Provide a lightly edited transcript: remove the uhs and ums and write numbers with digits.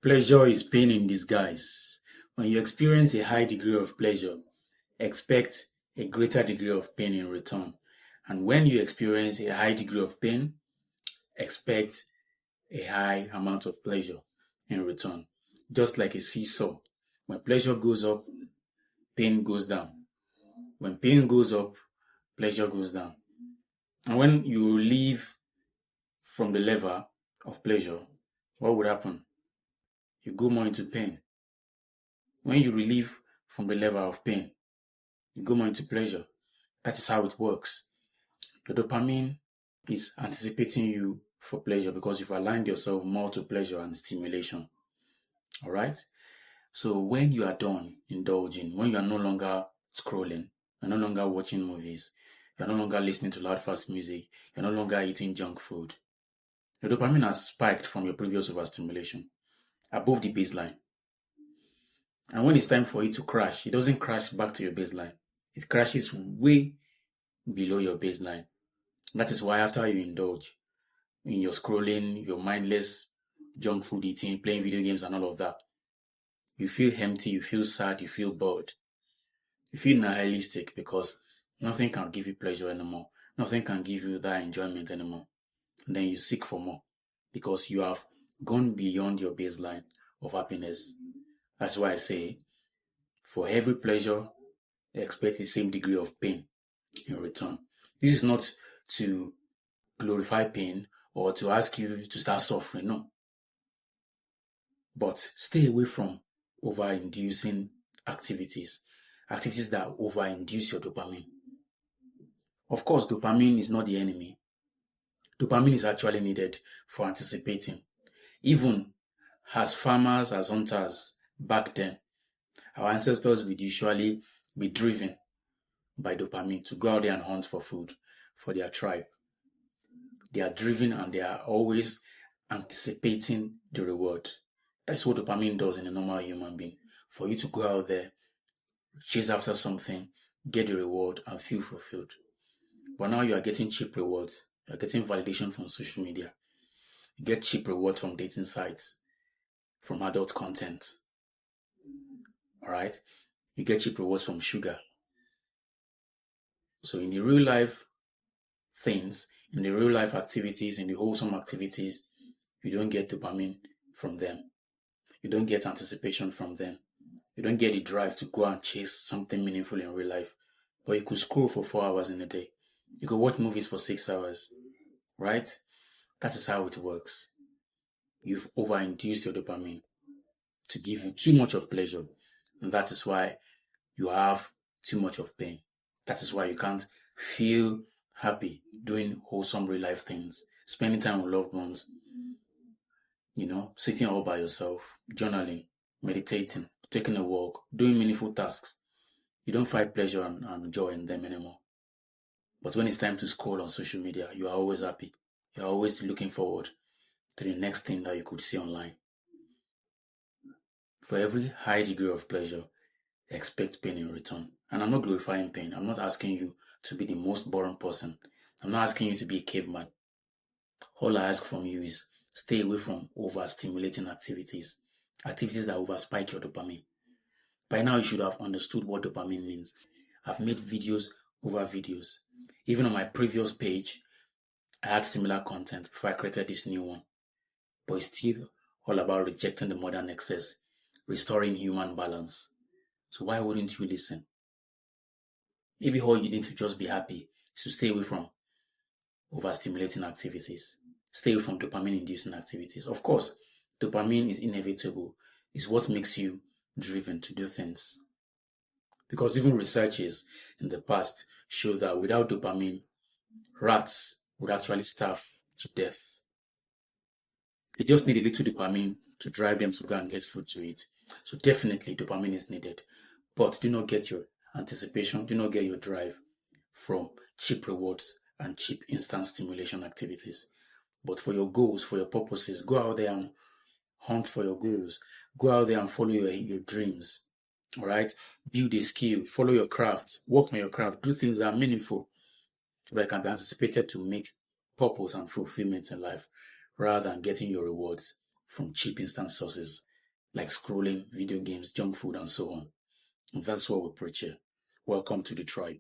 Pleasure is pain in disguise. When you experience a high degree of pleasure, expect a greater degree of pain in return. And when you experience a high degree of pain, expect a high amount of pleasure in return. Just like a seesaw. When pleasure goes up, pain goes down. When pain goes up, pleasure goes down. And when you leave from the lever of pleasure, what would happen? You go more into pain. When you relieve from the level of pain, you go more into pleasure. That is how it works. The dopamine is anticipating you for pleasure because you've aligned yourself more to pleasure and stimulation. All right? So when you are done indulging, when you are no longer scrolling, you're no longer watching movies, you're no longer listening to loud, fast music, you're no longer eating junk food, your dopamine has spiked from your previous overstimulation above the baseline. And when it's time for it to crash, it doesn't crash back to your baseline. It crashes way below your baseline. That is why after you indulge in your scrolling, your mindless junk food eating, playing video games and all of that, you feel empty, you feel sad, you feel bored. You feel nihilistic because nothing can give you pleasure anymore. Nothing can give you that enjoyment anymore. And then you seek for more because you have gone beyond your baseline of happiness. That's why I say, for every pleasure, expect the same degree of pain in return. This is not to glorify pain or to ask you to start suffering, no. But stay away from over-inducing activities that over-induce your dopamine. Of course, dopamine is not the enemy. Dopamine is actually needed for anticipating. Even as farmers, as hunters, back then, our ancestors would usually be driven by dopamine to go out there and hunt for food for their tribe. They are driven and they are always anticipating the reward. That's what dopamine does in a normal human being. For you to go out there, chase after something, get the reward, and feel fulfilled. But now you are getting cheap rewards. You are getting validation from social media. You get cheap rewards from dating sites, from adult content. Alright? You get cheap rewards from sugar. So in the real life things, in the real life activities, in the wholesome activities, you don't get dopamine from them. You don't get anticipation from them. You don't get the drive to go and chase something meaningful in real life. But you could scroll for 4 hours in a day. You could watch movies for 6 hours. Right? That is how it works. You've over-induced your dopamine to give you too much of pleasure. And that is why you have too much of pain. That is why you can't feel happy doing wholesome real life things, spending time with loved ones, sitting all by yourself, journaling, meditating, taking a walk, doing meaningful tasks. You don't find pleasure and joy in them anymore. But when it's time to scroll on social media, you are always happy. You're always looking forward to the next thing that you could see online. For every high degree of pleasure, expect pain in return. And I'm not glorifying pain. I'm not asking you to be the most boring person. I'm not asking you to be a caveman. All I ask from you is stay away from overstimulating activities that overspike your dopamine. By now, you should have understood what dopamine means. I've made videos over videos. Even on my previous page, I had similar content before I created this new one. But it's still all about rejecting the modern excess, restoring human balance. So why wouldn't you listen? Maybe all you need to just be happy is to stay away from overstimulating activities. Stay away from dopamine-inducing activities. Of course, dopamine is inevitable. It's what makes you driven to do things. Because even researchers in the past show that without dopamine, rats would actually starve to death. They just need a little dopamine to drive them to go and get food to eat. So definitely dopamine is needed. But do not get your anticipation, do not get your drive from cheap rewards and cheap instant stimulation activities. But for your goals, for your purposes, go out there and hunt for your goals. Go out there and follow your dreams. All right? Build a skill, follow your craft, work on your craft, do things that are meaningful, that can be anticipated to make purpose and fulfillment in life, rather than getting your rewards from cheap instant sources. like scrolling, video games, junk food, and so on. And that's what we preach here. Welcome to the tribe.